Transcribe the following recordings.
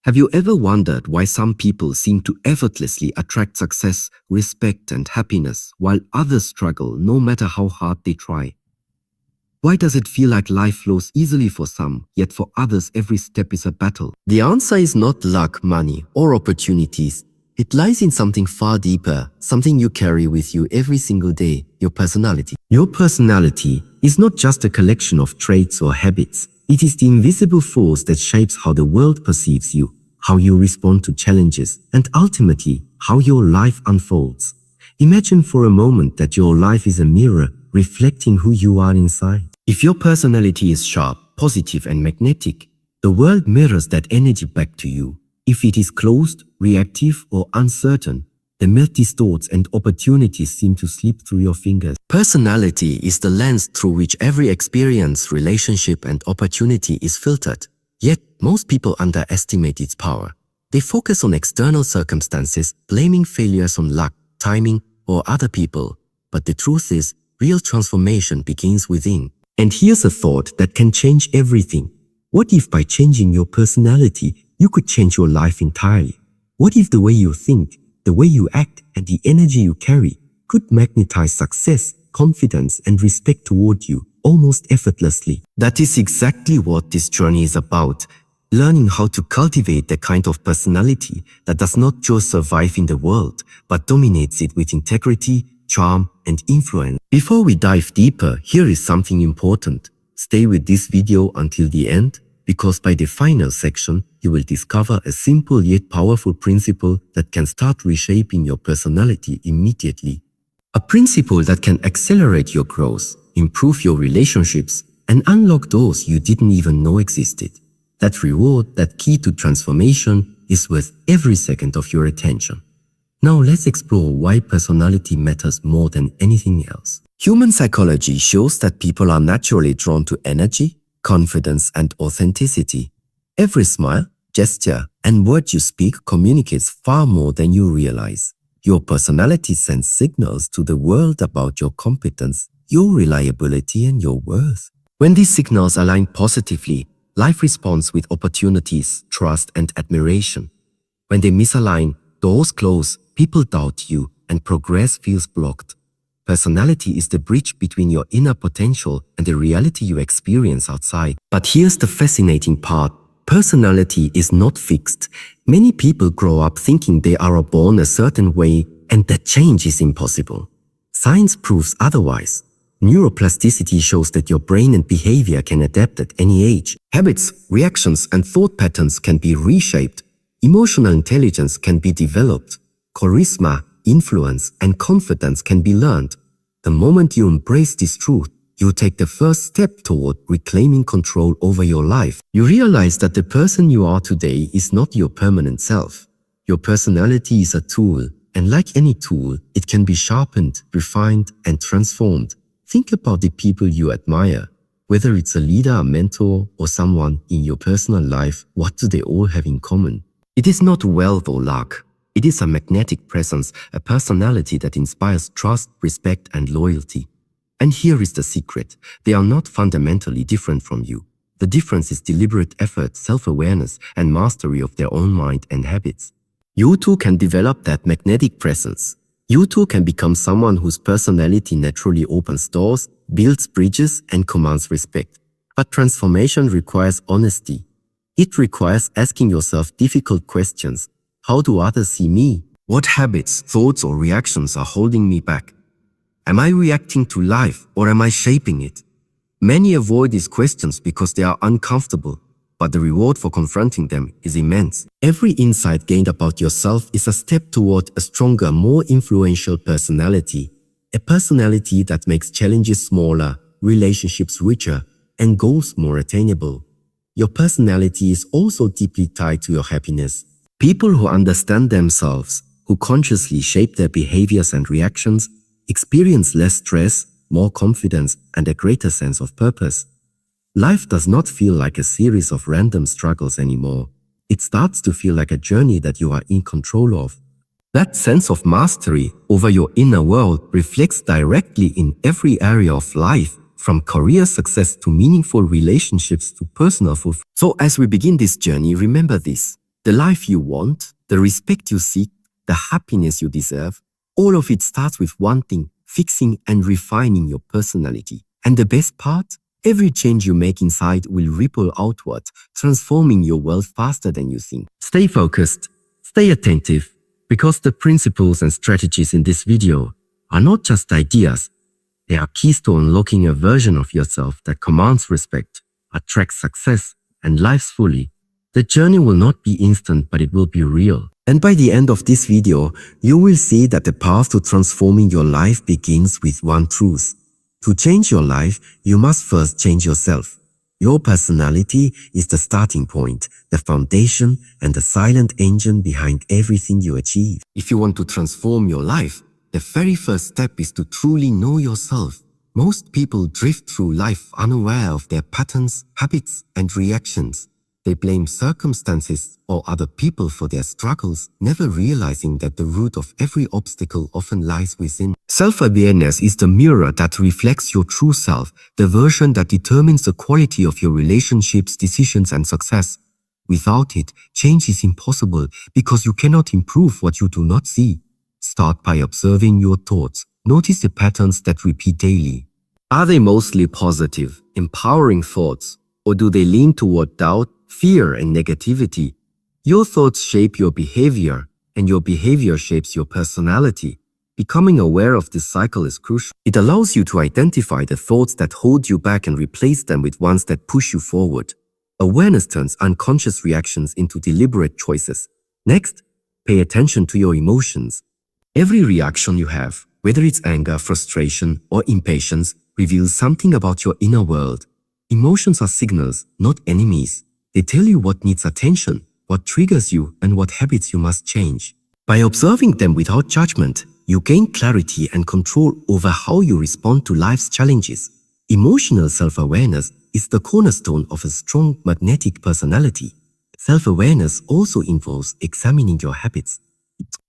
Have you ever wondered why some people seem to effortlessly attract success, respect, and happiness, while others struggle no matter how hard they try? Why does it feel like life flows easily for some, yet for others every step is a battle? The answer is not luck, money, or opportunities. It lies in something far deeper, something you carry with you every single day, your personality. Your personality is not just a collection of traits or habits. It is the invisible force that shapes how the world perceives you, how you respond to challenges, and ultimately, how your life unfolds. Imagine for a moment that your life is a mirror reflecting who you are inside. If your personality is sharp, positive, and magnetic, the world mirrors that energy back to you. If it is closed, reactive, or uncertain, the myth distorts and opportunities seem to slip through your fingers. Personality is the lens through which every experience, relationship, and opportunity is filtered. Yet, most people underestimate its power. They focus on external circumstances, blaming failures on luck, timing, or other people. But the truth is, real transformation begins within. And here's a thought that can change everything. What if by changing your personality, you could change your life entirely? What if the way you think, the way you act, and the energy you carry could magnetize success, confidence, and respect toward you almost effortlessly? That is exactly what this journey is about. Learning how to cultivate the kind of personality that does not just survive in the world, but dominates it with integrity, charm, and influence. Before we dive deeper, here is something important. Stay with this video until the end, because by the final section, you will discover a simple yet powerful principle that can start reshaping your personality immediately. A principle that can accelerate your growth, improve your relationships, and unlock doors you didn't even know existed. That reward, that key to transformation, is worth every second of your attention. Now let's explore why personality matters more than anything else. Human psychology shows that people are naturally drawn to energy, confidence, and authenticity. Every smile, gesture, and word you speak communicates far more than you realize. Your personality sends signals to the world about your competence, your reliability, and your worth. When these signals align positively, life responds with opportunities, trust, and admiration. When they misalign, doors close, people doubt you, and progress feels blocked. Personality is the bridge between your inner potential and the reality you experience outside. But here's the fascinating part. Personality is not fixed. Many people grow up thinking they are born a certain way and that change is impossible. Science proves otherwise. Neuroplasticity shows that your brain and behavior can adapt at any age. Habits, reactions, and thought patterns can be reshaped. Emotional intelligence can be developed. Charisma, influence, and confidence can be learned. The moment you embrace this truth, you take the first step toward reclaiming control over your life. You realize that the person you are today is not your permanent self. Your personality is a tool, and like any tool, it can be sharpened, refined, and transformed. Think about the people you admire. Whether it's a leader, a mentor, or someone in your personal life, what do they all have in common? It is not wealth or luck. It is a magnetic presence, a personality that inspires trust, respect, and loyalty. And here is the secret. They are not fundamentally different from you. The difference is deliberate effort, self-awareness, and mastery of their own mind and habits. You too can develop that magnetic presence. You too can become someone whose personality naturally opens doors, builds bridges, and commands respect. But transformation requires honesty. It requires asking yourself difficult questions. How do others see me? What habits, thoughts, or reactions are holding me back? Am I reacting to life or am I shaping it? Many avoid these questions because they are uncomfortable, but the reward for confronting them is immense. Every insight gained about yourself is a step toward a stronger, more influential personality. A personality that makes challenges smaller, relationships richer, and goals more attainable. Your personality is also deeply tied to your happiness. People who understand themselves, who consciously shape their behaviors and reactions, experience less stress, more confidence, and a greater sense of purpose. Life does not feel like a series of random struggles anymore. It starts to feel like a journey that you are in control of. That sense of mastery over your inner world reflects directly in every area of life, from career success to meaningful relationships to personal fulfillment. So as we begin this journey, remember this. The life you want, the respect you seek, the happiness you deserve, all of it starts with one thing: fixing and refining your personality. And the best part? Every change you make inside will ripple outward, transforming your world faster than you think. Stay focused, stay attentive, because the principles and strategies in this video are not just ideas. They are keys to unlocking a version of yourself that commands respect, attracts success, and lives fully. The journey will not be instant, but it will be real. And by the end of this video, you will see that the path to transforming your life begins with one truth. To change your life, you must first change yourself. Your personality is the starting point, the foundation, and the silent engine behind everything you achieve. If you want to transform your life, the very first step is to truly know yourself. Most people drift through life unaware of their patterns, habits, and reactions. They blame circumstances or other people for their struggles, never realizing that the root of every obstacle often lies within. Self-awareness is the mirror that reflects your true self, the version that determines the quality of your relationships, decisions, and success. Without it, change is impossible because you cannot improve what you do not see. Start by observing your thoughts. Notice the patterns that repeat daily. Are they mostly positive, empowering thoughts, or do they lean toward doubt, fear, and negativity? Your thoughts shape your behavior, and your behavior shapes your personality. Becoming aware of this cycle is crucial. It allows you to identify the thoughts that hold you back and replace them with ones that push you forward. Awareness turns unconscious reactions into deliberate choices. Next, pay attention to your emotions. Every reaction you have, whether it's anger, frustration, or impatience, reveals something about your inner world. Emotions are signals, not enemies. They tell you what needs attention, what triggers you, and what habits you must change. By observing them without judgment, you gain clarity and control over how you respond to life's challenges. Emotional self-awareness is the cornerstone of a strong magnetic personality. Self-awareness also involves examining your habits.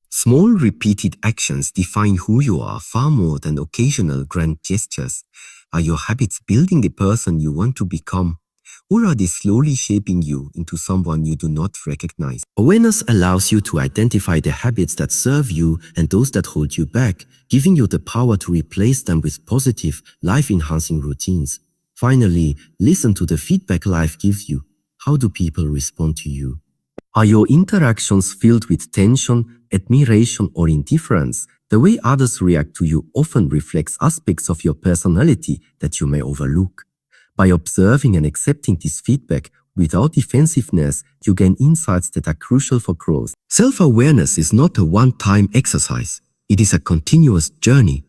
Small repeated actions define who you are far more than occasional grand gestures. Are your habits building the person you want to become? Or are they slowly shaping you into someone you do not recognize? Awareness allows you to identify the habits that serve you and those that hold you back, giving you the power to replace them with positive, life-enhancing routines. Finally, listen to the feedback life gives you. How do people respond to you? Are your interactions filled with tension, admiration, or indifference? The way others react to you often reflects aspects of your personality that you may overlook. By observing and accepting this feedback without defensiveness, you gain insights that are crucial for growth. Self-awareness is not a one-time exercise. It is a continuous journey.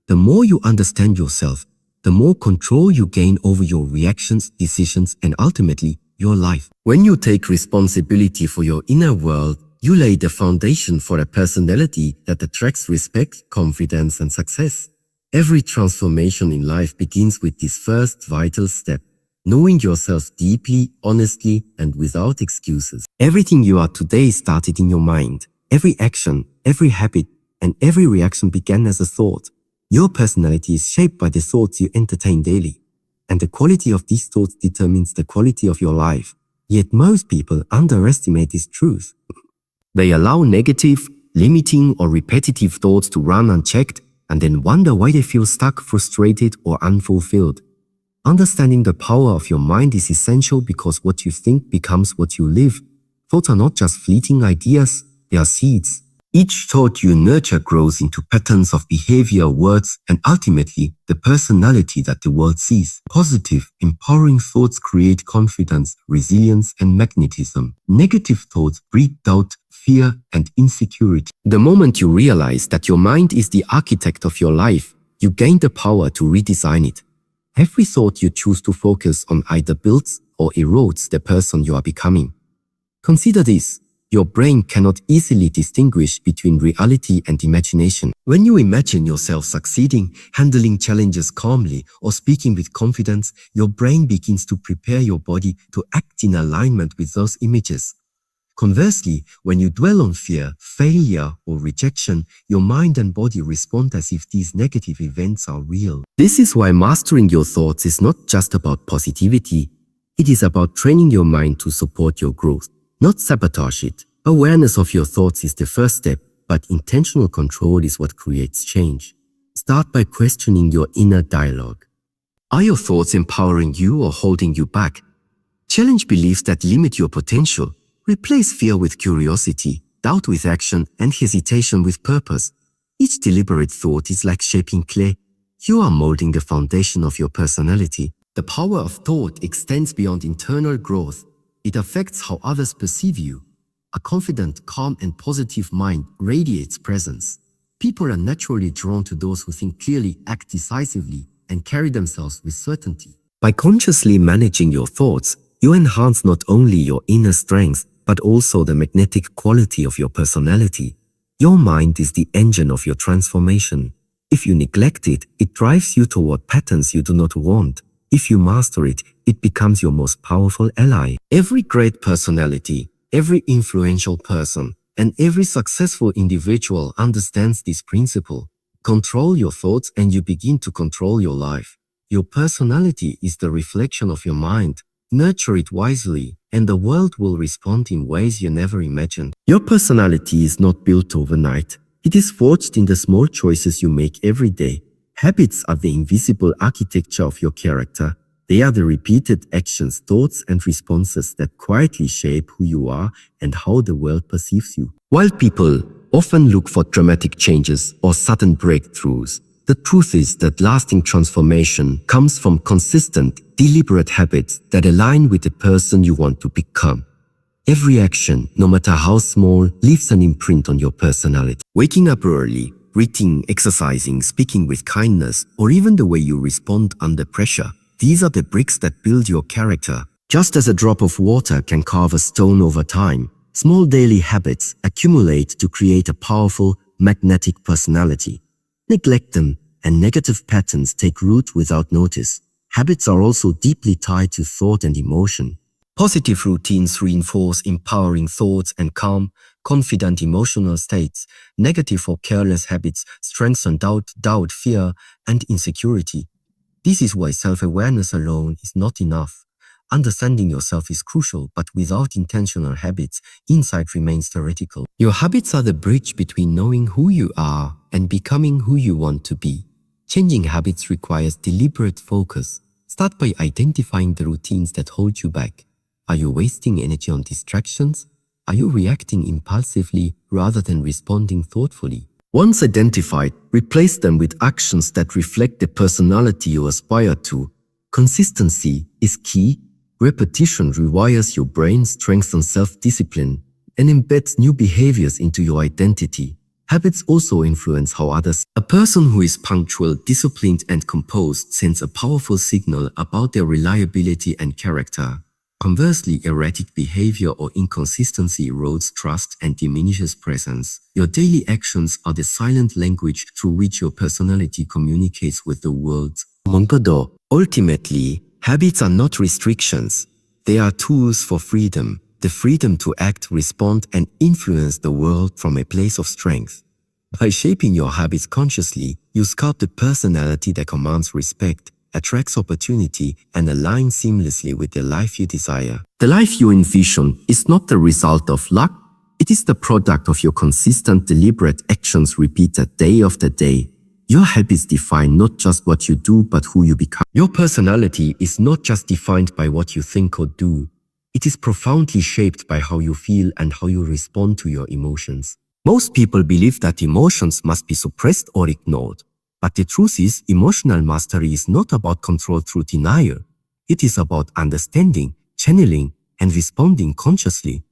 The more you understand yourself, the more control you gain over your reactions, decisions, and ultimately, your life. When you take responsibility for your inner world, you lay the foundation for a personality that attracts respect, confidence, and success. Every transformation in life begins with this first vital step, knowing yourself deeply, honestly, and without excuses. Everything you are today started in your mind. Every action, every habit, and every reaction began as a thought. Your personality is shaped by the thoughts you entertain daily, and the quality of these thoughts determines the quality of your life. Yet most people underestimate this truth. They allow negative, limiting, or repetitive thoughts to run unchecked, and then wonder why they feel stuck, frustrated, or unfulfilled. Understanding the power of your mind is essential because what you think becomes what you live. Thoughts are not just fleeting ideas, they are seeds. Each thought you nurture grows into patterns of behavior, words, and ultimately the personality that the world sees. Positive, empowering thoughts create confidence, resilience, and magnetism. Negative thoughts breed doubt, fear, and insecurity. The moment you realize that your mind is the architect of your life, you gain the power to redesign it. Every thought you choose to focus on either builds or erodes the person you are becoming. Consider this. Your brain cannot easily distinguish between reality and imagination. When you imagine yourself succeeding, handling challenges calmly, or speaking with confidence, your brain begins to prepare your body to act in alignment with those images. Conversely, when you dwell on fear, failure, or rejection, your mind and body respond as if these negative events are real. This is why mastering your thoughts is not just about positivity. It is about training your mind to support your growth. not sabotage it. Awareness of your thoughts is the first step, but intentional control is what creates change. Start by questioning your inner dialogue. Are your thoughts empowering you or holding you back? Challenge beliefs that limit your potential. Replace fear with curiosity, doubt with action, and hesitation with purpose. Each deliberate thought is like shaping clay. You are molding the foundation of your personality. The power of thought extends beyond internal growth. It affects how others perceive you. A confident, calm, and positive mind radiates presence. People are naturally drawn to those who think clearly, act decisively, and carry themselves with certainty. By consciously managing your thoughts, you enhance not only your inner strength, but also the magnetic quality of your personality. Your mind is the engine of your transformation. If you neglect it, it drives you toward patterns you do not want. If you master it, it becomes your most powerful ally. Every great personality, every influential person, and every successful individual understands this principle. Control your thoughts and you begin to control your life. Your personality is the reflection of your mind. Nurture it wisely, and the world will respond in ways you never imagined. Your personality is not built overnight. It is forged in the small choices you make every day. Habits are the invisible architecture of your character. They are the repeated actions, thoughts, and responses that quietly shape who you are and how the world perceives you. While people often look for dramatic changes or sudden breakthroughs, the truth is that lasting transformation comes from consistent, deliberate habits that align with the person you want to become. Every action, no matter how small, leaves an imprint on your personality. Waking up early, reading, exercising, speaking with kindness, or even the way you respond under pressure, these are the bricks that build your character. Just as a drop of water can carve a stone over time, small daily habits accumulate to create a powerful, magnetic personality. Neglect them, and negative patterns take root without notice. Habits are also deeply tied to thought and emotion. Positive routines reinforce empowering thoughts and calm, confident emotional states. Negative or careless habits strengthen doubt, fear, and insecurity. This is why self-awareness alone is not enough. Understanding yourself is crucial, but without intentional habits, insight remains theoretical. Your habits are the bridge between knowing who you are and becoming who you want to be. Changing habits requires deliberate focus. Start by identifying the routines that hold you back. Are you wasting energy on distractions? Are you reacting impulsively rather than responding thoughtfully? Once identified, replace them with actions that reflect the personality you aspire to. Consistency is key. Repetition rewires your brain, strengthens self-discipline, and embeds new behaviors into your identity. Habits also influence how others. A person who is punctual, disciplined, and composed sends a powerful signal about their reliability and character. Conversely, erratic behavior or inconsistency erodes trust and diminishes presence. Your daily actions are the silent language through which your personality communicates with the world. Ultimately, habits are not restrictions. They are tools for freedom, the freedom to act, respond, and influence the world from a place of strength. By shaping your habits consciously, you sculpt a personality that commands respect, attracts opportunity, and aligns seamlessly with the life you desire. The life you envision is not the result of luck. It is the product of your consistent, deliberate actions repeated day after day. Your habits define not just what you do, but who you become. Your personality is not just defined by what you think or do. It is profoundly shaped by how you feel and how you respond to your emotions. Most people believe that emotions must be suppressed or ignored. But the truth is, emotional mastery is not about control through denial. It is about understanding, channeling, and responding consciously.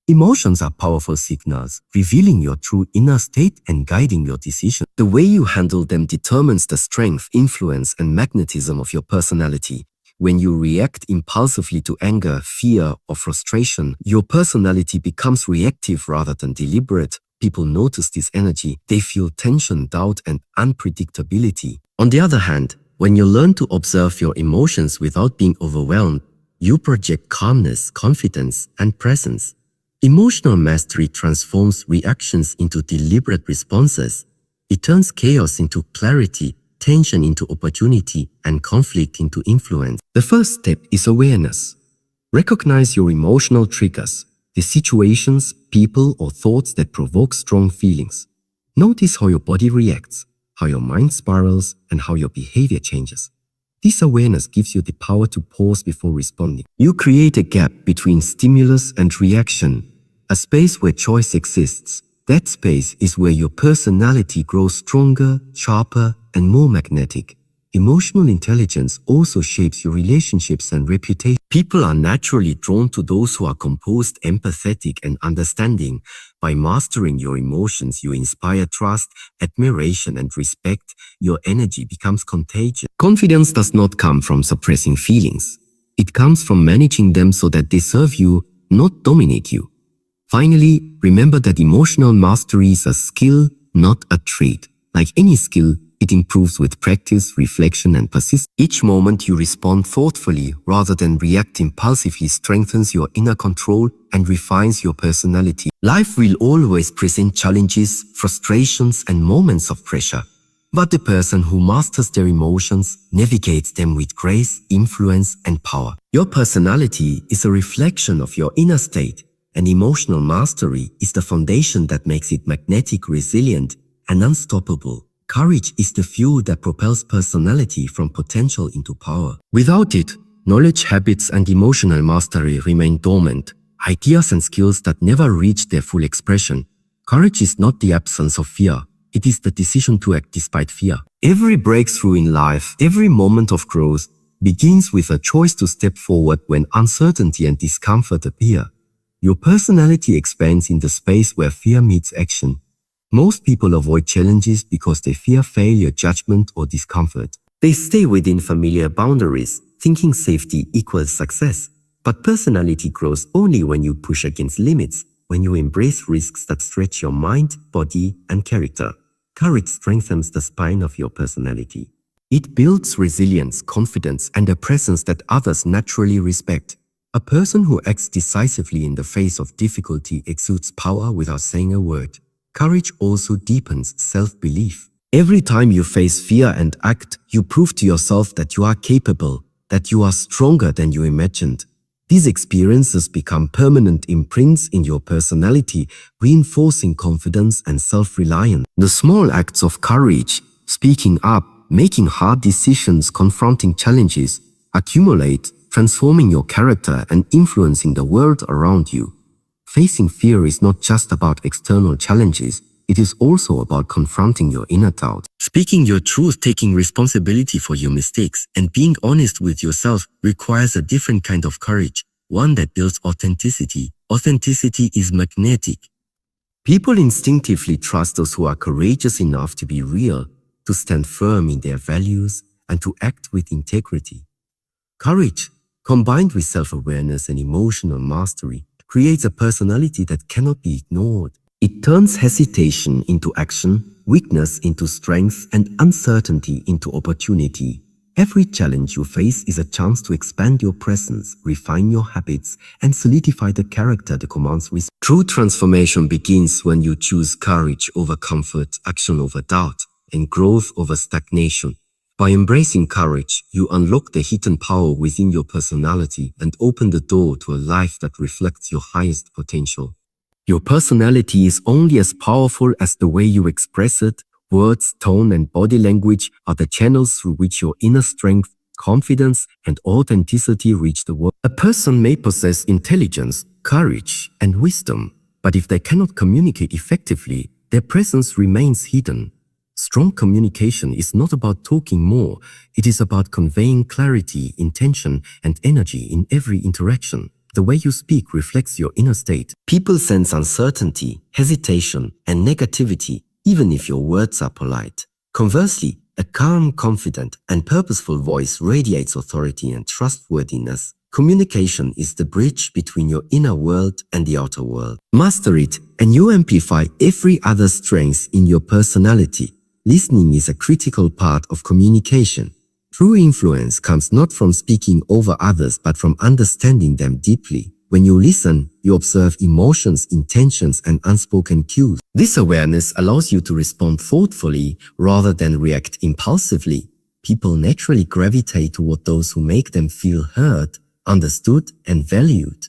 Emotions are powerful signals, revealing your true inner state and guiding your decisions. The way you handle them determines the strength, influence, and magnetism of your personality. When you react impulsively to anger, fear, or frustration, your personality becomes reactive rather than deliberate. People notice this energy. They feel tension, doubt, and unpredictability. On the other hand, when you learn to observe your emotions without being overwhelmed, you project calmness, confidence, and presence. Emotional mastery transforms reactions into deliberate responses. It turns chaos into clarity, tension into opportunity, and conflict into influence. The first step is awareness. Recognize your emotional triggers. the situations, people, or thoughts that provoke strong feelings. Notice how your body reacts, how your mind spirals, and how your behavior changes. This awareness gives you the power to pause before responding. You create a gap between stimulus and reaction, a space where choice exists. That space is where your personality grows stronger, sharper, and more magnetic. Emotional intelligence also shapes your relationships and reputation. People are naturally drawn to those who are composed, empathetic, and understanding. By mastering your emotions, you inspire trust, admiration, and respect. Your energy becomes contagious. Confidence does not come from suppressing feelings. It comes from managing them so that they serve you, not dominate you. Finally, remember that emotional mastery is a skill, not a trait. Like any skill, it improves with practice, reflection, and persistence. Each moment you respond thoughtfully rather than react impulsively strengthens your inner control and refines your personality. Life will always present challenges, frustrations, and moments of pressure. But the person who masters their emotions navigates them with grace, influence, and power. Your personality is a reflection of your inner state, and emotional mastery is the foundation that makes it magnetic, resilient, and unstoppable. Courage is the fuel that propels personality from potential into power. Without it, knowledge, habits, and emotional mastery remain dormant, ideas and skills that never reach their full expression. Courage is not the absence of fear. It is the decision to act despite fear. Every breakthrough in life, every moment of growth, begins with a choice to step forward when uncertainty and discomfort appear. Your personality expands in the space where fear meets action. Most people avoid challenges because they fear failure, judgment, or discomfort. They stay within familiar boundaries, thinking safety equals success. But personality grows only when you push against limits, when you embrace risks that stretch your mind, body, and character. Courage strengthens the spine of your personality. It builds resilience, confidence, and a presence that others naturally respect. A person who acts decisively in the face of difficulty exudes power without saying a word. Courage also deepens self-belief. Every time you face fear and act, you prove to yourself that you are capable, that you are stronger than you imagined. These experiences become permanent imprints in your personality, reinforcing confidence and self-reliance. The small acts of courage, speaking up, making hard decisions, confronting challenges, accumulate, transforming your character and influencing the world around you. Facing fear is not just about external challenges, it is also about confronting your inner doubt. Speaking your truth, taking responsibility for your mistakes, and being honest with yourself requires a different kind of courage, one that builds authenticity. Authenticity is magnetic. People instinctively trust those who are courageous enough to be real, to stand firm in their values, and to act with integrity. Courage, combined with self-awareness and emotional mastery, creates a personality that cannot be ignored. It turns hesitation into action, weakness into strength, and uncertainty into opportunity. Every challenge you face is a chance to expand your presence, refine your habits, and solidify the character that commands respect. True transformation begins when you choose courage over comfort, action over doubt, and growth over stagnation. By embracing courage, you unlock the hidden power within your personality and open the door to a life that reflects your highest potential. Your personality is only as powerful as the way you express it. Words, tone, and body language are the channels through which your inner strength, confidence, and authenticity reach the world. A person may possess intelligence, courage, and wisdom, but if they cannot communicate effectively, their presence remains hidden. Strong communication is not about talking more, it is about conveying clarity, intention, and energy in every interaction. The way you speak reflects your inner state. People sense uncertainty, hesitation, and negativity, even if your words are polite. Conversely, a calm, confident, and purposeful voice radiates authority and trustworthiness. Communication is the bridge between your inner world and the outer world. Master it, and you amplify every other strength in your personality. Listening is a critical part of communication. True influence comes not from speaking over others but from understanding them deeply. When you listen, you observe emotions, intentions, and unspoken cues. This awareness allows you to respond thoughtfully rather than react impulsively. People naturally gravitate toward those who make them feel heard, understood, and valued.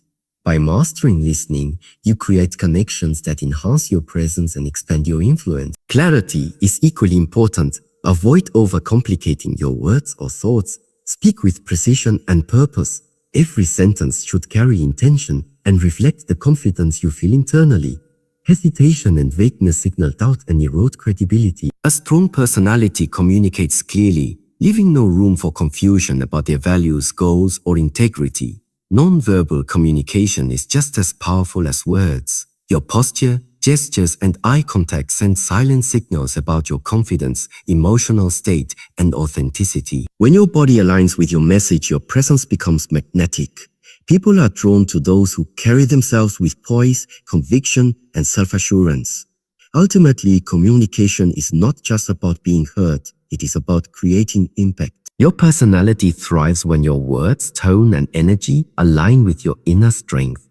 By mastering listening, you create connections that enhance your presence and expand your influence. Clarity is equally important. Avoid overcomplicating your words or thoughts. Speak with precision and purpose. Every sentence should carry intention and reflect the confidence you feel internally. Hesitation and vagueness signal doubt and erode credibility. A strong personality communicates clearly, leaving no room for confusion about their values, goals, or integrity. Non-verbal communication is just as powerful as words. Your posture, gestures, and eye contact send silent signals about your confidence, emotional state, and authenticity. When your body aligns with your message, your presence becomes magnetic. People are drawn to those who carry themselves with poise, conviction, and self-assurance. Ultimately, communication is not just about being heard, it is about creating impact. Your personality thrives when your words, tone, and energy align with your inner strength.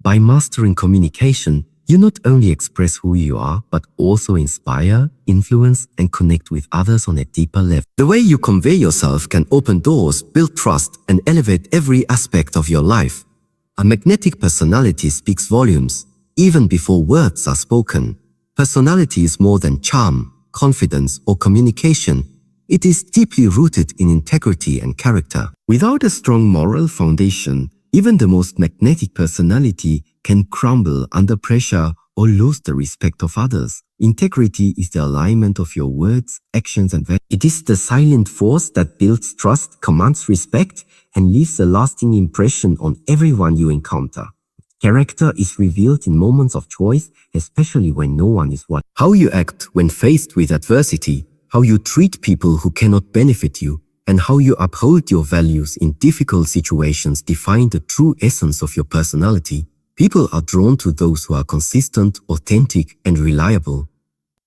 By mastering communication, you not only express who you are, but also inspire, influence, and connect with others on a deeper level. The way you convey yourself can open doors, build trust, and elevate every aspect of your life. A magnetic personality speaks volumes, even before words are spoken. Personality is more than charm, confidence, or communication. It is deeply rooted in integrity and character. Without a strong moral foundation, even the most magnetic personality can crumble under pressure or lose the respect of others. Integrity is the alignment of your words, actions, and values. It is the silent force that builds trust, commands respect, and leaves a lasting impression on everyone you encounter. Character is revealed in moments of choice, especially when no one is watching. How you act when faced with adversity, how you treat people who cannot benefit you, and how you uphold your values in difficult situations define the true essence of your personality. People are drawn to those who are consistent, authentic, and reliable.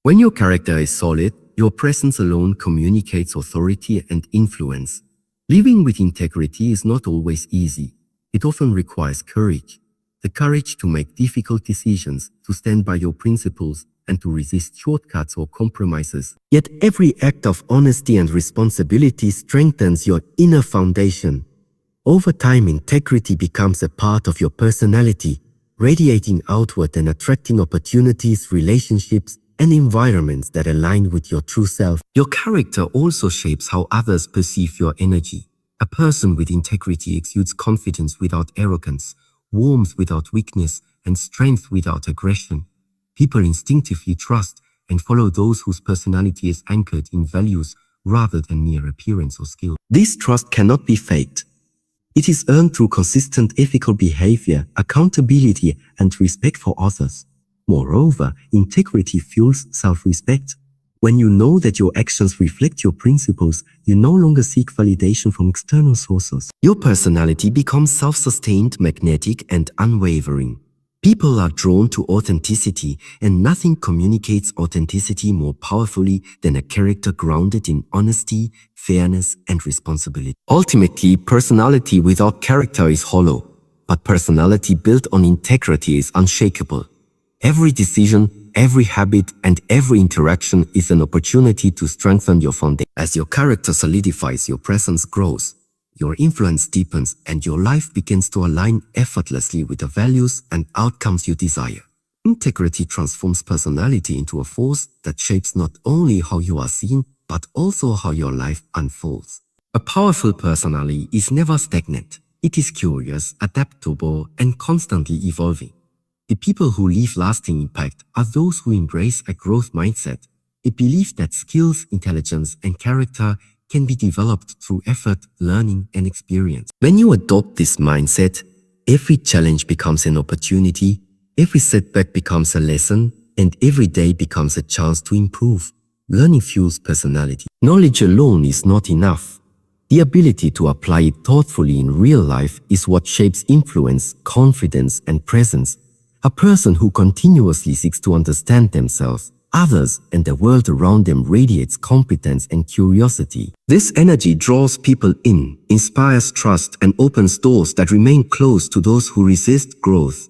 When your character is solid, your presence alone communicates authority and influence. Living with integrity is not always easy. It often requires courage. The courage to make difficult decisions, to stand by your principles, and to resist shortcuts or compromises. Yet every act of honesty and responsibility strengthens your inner foundation. Over time, integrity becomes a part of your personality, radiating outward and attracting opportunities, relationships, and environments that align with your true self. Your character also shapes how others perceive your energy. A person with integrity exudes confidence without arrogance, warmth without weakness, and strength without aggression. People instinctively trust and follow those whose personality is anchored in values rather than mere appearance or skill. This trust cannot be faked. It is earned through consistent ethical behavior, accountability, and respect for others. Moreover, integrity fuels self-respect. When you know that your actions reflect your principles, you no longer seek validation from external sources. Your personality becomes self-sustained, magnetic, and unwavering. People are drawn to authenticity, and nothing communicates authenticity more powerfully than a character grounded in honesty, fairness, and responsibility. Ultimately, personality without character is hollow, but personality built on integrity is unshakable. Every decision, every habit, and every interaction is an opportunity to strengthen your foundation. As your character solidifies, your presence grows. Your influence deepens and your life begins to align effortlessly with the values and outcomes you desire. Integrity transforms personality into a force that shapes not only how you are seen, but also how your life unfolds. A powerful personality is never stagnant. It is curious, adaptable, and constantly evolving. The people who leave lasting impact are those who embrace a growth mindset, a belief that skills, intelligence, and character can be developed through effort, learning, and experience. When you adopt this mindset, every challenge becomes an opportunity, every setback becomes a lesson, and every day becomes a chance to improve. Learning fuels personality. Knowledge alone is not enough. The ability to apply it thoughtfully in real life is what shapes influence, confidence, and presence. A person who continuously seeks to understand themselves, others, and the world around them radiates competence and curiosity. This energy draws people in, inspires trust, and opens doors that remain closed to those who resist growth.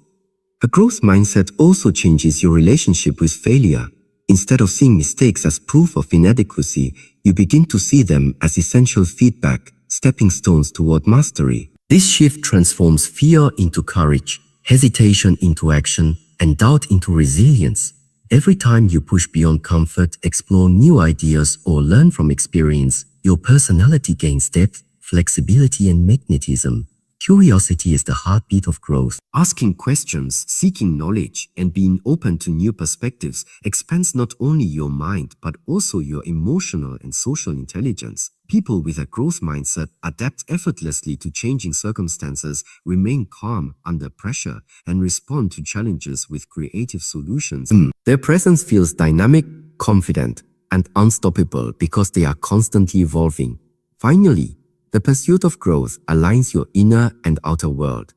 A growth mindset also changes your relationship with failure. Instead of seeing mistakes as proof of inadequacy, you begin to see them as essential feedback, stepping stones toward mastery. This shift transforms fear into courage, hesitation into action, and doubt into resilience. Every time you push beyond comfort, explore new ideas, or learn from experience, your personality gains depth, flexibility, and magnetism. Curiosity is the heartbeat of growth. Asking questions, seeking knowledge, and being open to new perspectives expands not only your mind but also your emotional and social intelligence. People with a growth mindset adapt effortlessly to changing circumstances, remain calm under pressure, and respond to challenges with creative solutions. Their presence feels dynamic, confident, and unstoppable because they are constantly evolving. Finally, the pursuit of growth aligns your inner and outer world.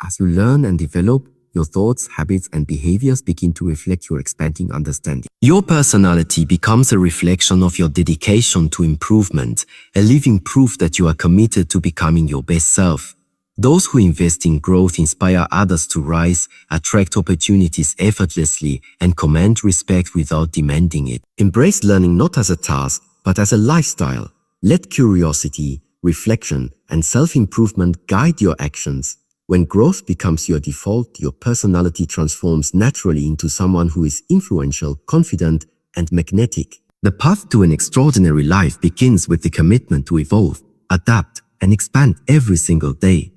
As you learn and develop, your thoughts, habits, and behaviors begin to reflect your expanding understanding. Your personality becomes a reflection of your dedication to improvement, a living proof that you are committed to becoming your best self. Those who invest in growth inspire others to rise, attract opportunities effortlessly, and command respect without demanding it. Embrace learning not as a task, but as a lifestyle. Let curiosity, reflection, and self-improvement guide your actions. When growth becomes your default, your personality transforms naturally into someone who is influential, confident, and magnetic. The path to an extraordinary life begins with the commitment to evolve, adapt, and expand every single day.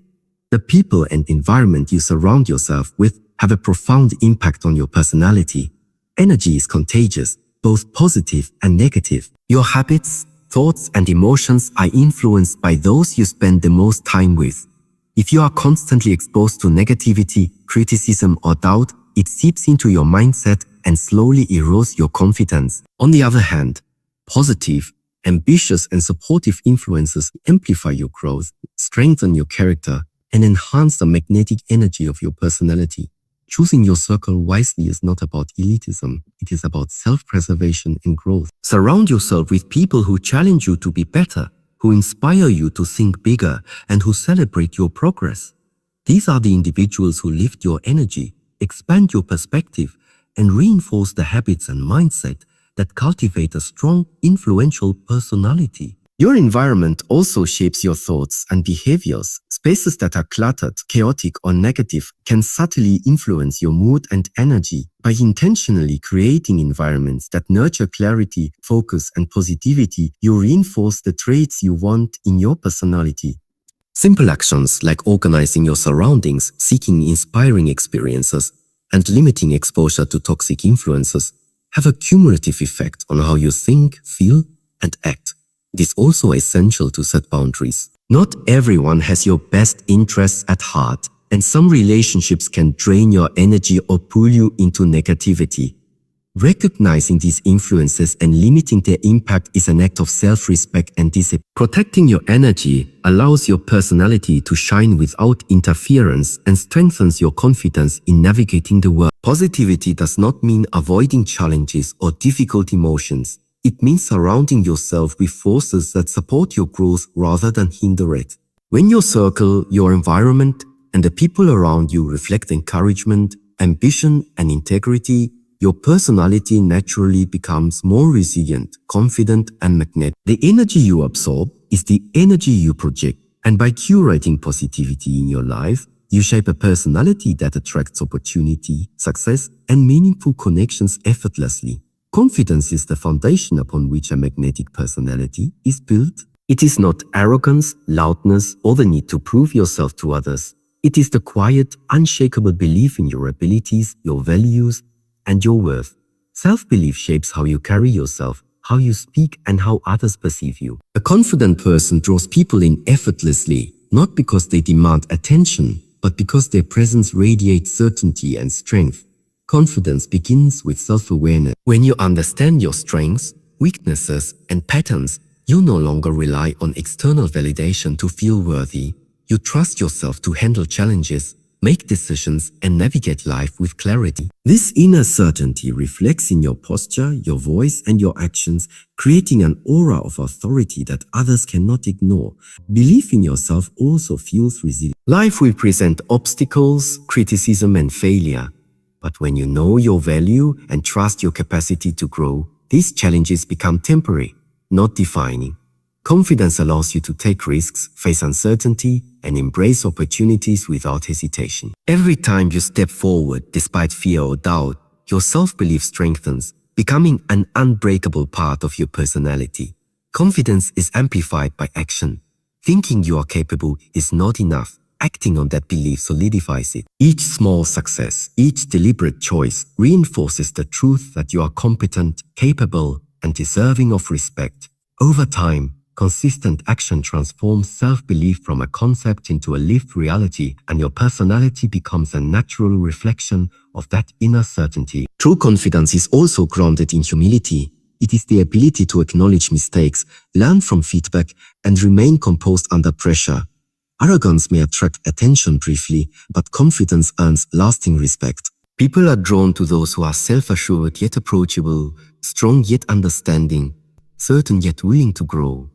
The people and environment you surround yourself with have a profound impact on your personality. Energy is contagious, both positive and negative. Your habits, thoughts, and emotions are influenced by those you spend the most time with. If you are constantly exposed to negativity, criticism, or doubt, it seeps into your mindset and slowly erodes your confidence. On the other hand, positive, ambitious, and supportive influences amplify your growth, strengthen your character, and enhance the magnetic energy of your personality. Choosing your circle wisely is not about elitism, it is about self-preservation and growth. Surround yourself with people who challenge you to be better, who inspire you to think bigger, and who celebrate your progress. These are the individuals who lift your energy, expand your perspective, and reinforce the habits and mindset that cultivate a strong, influential personality. Your environment also shapes your thoughts and behaviors. Spaces that are cluttered, chaotic, or negative can subtly influence your mood and energy. By intentionally creating environments that nurture clarity, focus, and positivity, you reinforce the traits you want in your personality. Simple actions like organizing your surroundings, seeking inspiring experiences, and limiting exposure to toxic influences have a cumulative effect on how you think, feel, and act. It is also essential to set boundaries. Not everyone has your best interests at heart, and some relationships can drain your energy or pull you into negativity. Recognizing these influences and limiting their impact is an act of self-respect and discipline. Protecting your energy allows your personality to shine without interference and strengthens your confidence in navigating the world. Positivity does not mean avoiding challenges or difficult emotions. It means surrounding yourself with forces that support your growth rather than hinder it. When your circle, your environment, and the people around you reflect encouragement, ambition, and integrity, your personality naturally becomes more resilient, confident, and magnetic. The energy you absorb is the energy you project, and by curating positivity in your life, you shape a personality that attracts opportunity, success, and meaningful connections effortlessly. Confidence is the foundation upon which a magnetic personality is built. It is not arrogance, loudness, or the need to prove yourself to others. It is the quiet, unshakable belief in your abilities, your values, and your worth. Self-belief shapes how you carry yourself, how you speak, and how others perceive you. A confident person draws people in effortlessly, not because they demand attention, but because their presence radiates certainty and strength. Confidence begins with self-awareness. When you understand your strengths, weaknesses, and patterns, you no longer rely on external validation to feel worthy. You trust yourself to handle challenges, make decisions, and navigate life with clarity. This inner certainty reflects in your posture, your voice, and your actions, creating an aura of authority that others cannot ignore. Belief in yourself also fuels resilience. Life will present obstacles, criticism, and failure. But when you know your value and trust your capacity to grow, these challenges become temporary, not defining. Confidence allows you to take risks, face uncertainty, and embrace opportunities without hesitation. Every time you step forward despite fear or doubt, your self-belief strengthens, becoming an unbreakable part of your personality. Confidence is amplified by action. Thinking you are capable is not enough. Acting on that belief solidifies it. Each small success, each deliberate choice reinforces the truth that you are competent, capable, and deserving of respect. Over time, consistent action transforms self-belief from a concept into a lived reality, and your personality becomes a natural reflection of that inner certainty. True confidence is also grounded in humility. It is the ability to acknowledge mistakes, learn from feedback, and remain composed under pressure. Arrogance may attract attention briefly, but confidence earns lasting respect. People are drawn to those who are self-assured yet approachable, strong yet understanding, certain yet willing to grow.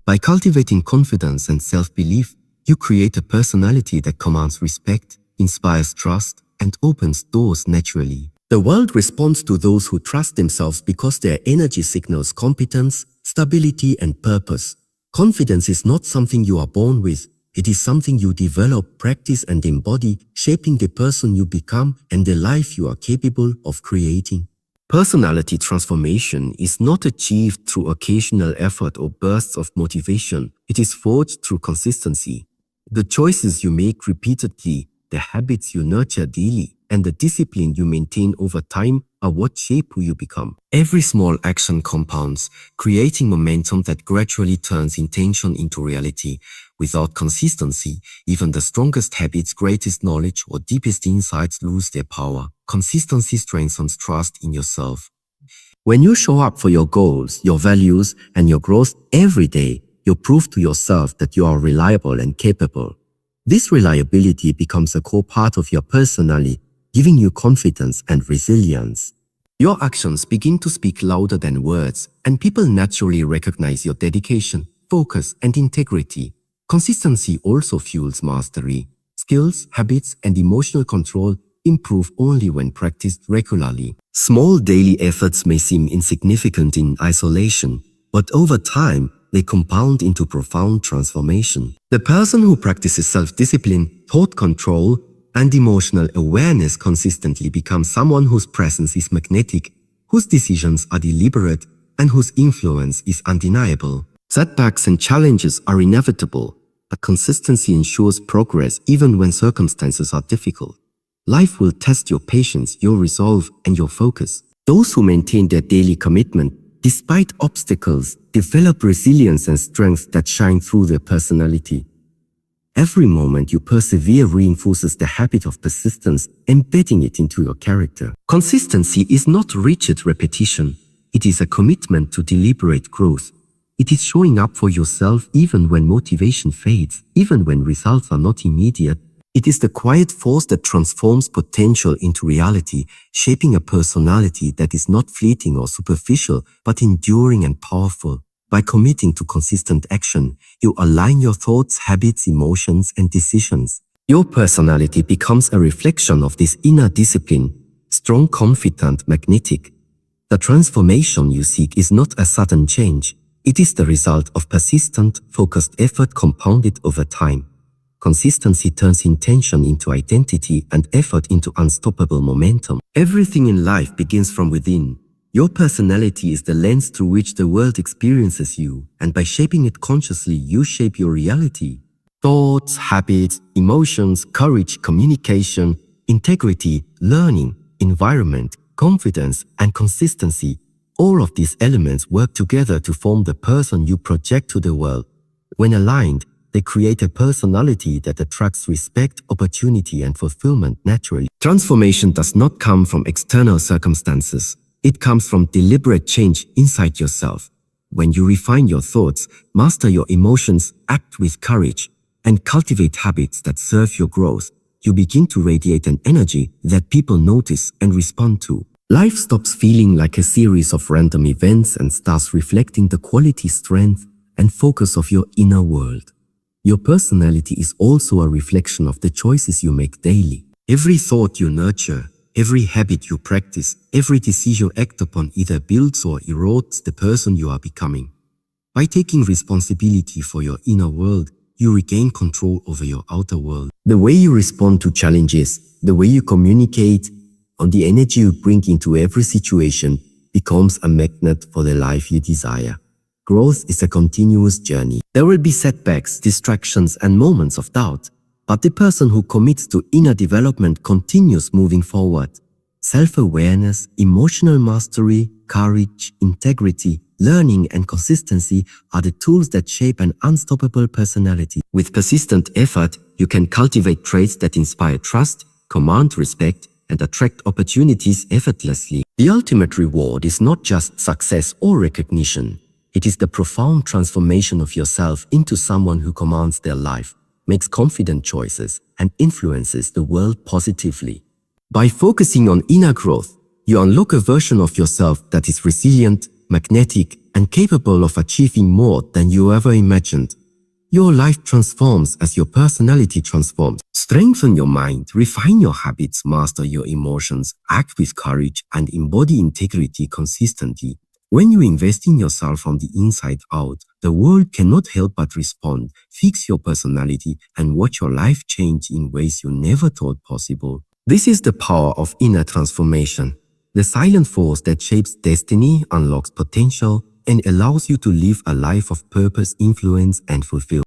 By cultivating confidence and self-belief, you create a personality that commands respect, inspires trust, and opens doors naturally. The world responds to those who trust themselves because their energy signals competence, stability, and purpose. Confidence is not something you are born with. It is something you develop, practice, and embody, shaping the person you become and the life you are capable of creating. Personality transformation is not achieved through occasional effort or bursts of motivation. It is forged through consistency. The choices you make repeatedly, the habits you nurture daily, and the discipline you maintain over time are what shape who you become. Every small action compounds, creating momentum that gradually turns intention into reality. Without consistency, even the strongest habits, greatest knowledge, or deepest insights lose their power. Consistency strengthens trust in yourself. When you show up for your goals, your values, and your growth every day, you prove to yourself that you are reliable and capable. This reliability becomes a core part of your personality, giving you confidence and resilience. Your actions begin to speak louder than words, and people naturally recognize your dedication, focus, and integrity. Consistency also fuels mastery. Skills, habits, and emotional control improve only when practiced regularly. Small daily efforts may seem insignificant in isolation, but over time, they compound into profound transformation. The person who practices self-discipline, thought control, and emotional awareness consistently becomes someone whose presence is magnetic, whose decisions are deliberate, and whose influence is undeniable. Setbacks and challenges are inevitable, but consistency ensures progress even when circumstances are difficult. Life will test your patience, your resolve, and your focus. Those who maintain their daily commitment, despite obstacles, develop resilience and strength that shine through their personality. Every moment you persevere reinforces the habit of persistence, embedding it into your character. Consistency is not rigid repetition. It is a commitment to deliberate growth. It is showing up for yourself even when motivation fades, even when results are not immediate. It is the quiet force that transforms potential into reality, shaping a personality that is not fleeting or superficial, but enduring and powerful. By committing to consistent action, you align your thoughts, habits, emotions, and decisions. Your personality becomes a reflection of this inner discipline, strong, confident, magnetic. The transformation you seek is not a sudden change. It is the result of persistent, focused effort compounded over time. Consistency turns intention into identity and effort into unstoppable momentum. Everything in life begins from within. Your personality is the lens through which the world experiences you, and by shaping it consciously, you shape your reality. Thoughts, habits, emotions, courage, communication, integrity, learning, environment, confidence, and consistency. All of these elements work together to form the person you project to the world. When aligned, they create a personality that attracts respect, opportunity, and fulfillment naturally. Transformation does not come from external circumstances. It comes from deliberate change inside yourself. When you refine your thoughts, master your emotions, act with courage, and cultivate habits that serve your growth, you begin to radiate an energy that people notice and respond to. Life stops feeling like a series of random events and starts reflecting the quality, strength, and focus of your inner world. Your personality is also a reflection of the choices you make daily. Every thought you nurture, every habit you practice, every decision you act upon either builds or erodes the person you are becoming. By taking responsibility for your inner world, you regain control over your outer world. The way you respond to challenges, the way you communicate, and the energy you bring into every situation becomes a magnet for the life you desire. Growth is a continuous journey. There will be setbacks, distractions, and moments of doubt, but the person who commits to inner development continues moving forward. Self-awareness, emotional mastery, courage, integrity, learning, and consistency are the tools that shape an unstoppable personality. With persistent effort, you can cultivate traits that inspire trust, command respect, and attract opportunities effortlessly. The ultimate reward is not just success or recognition. It is the profound transformation of yourself into someone who commands their life, makes confident choices, and influences the world positively. By focusing on inner growth, you unlock a version of yourself that is resilient, magnetic, and capable of achieving more than you ever imagined. Your life transforms as your personality transforms. Strengthen your mind, refine your habits, master your emotions, act with courage, and embody integrity consistently. When you invest in yourself from the inside out, the world cannot help but respond. Fix your personality and watch your life change in ways you never thought possible. This is the power of inner transformation. The silent force that shapes destiny, unlocks potential, and allows you to live a life of purpose, influence, and fulfillment.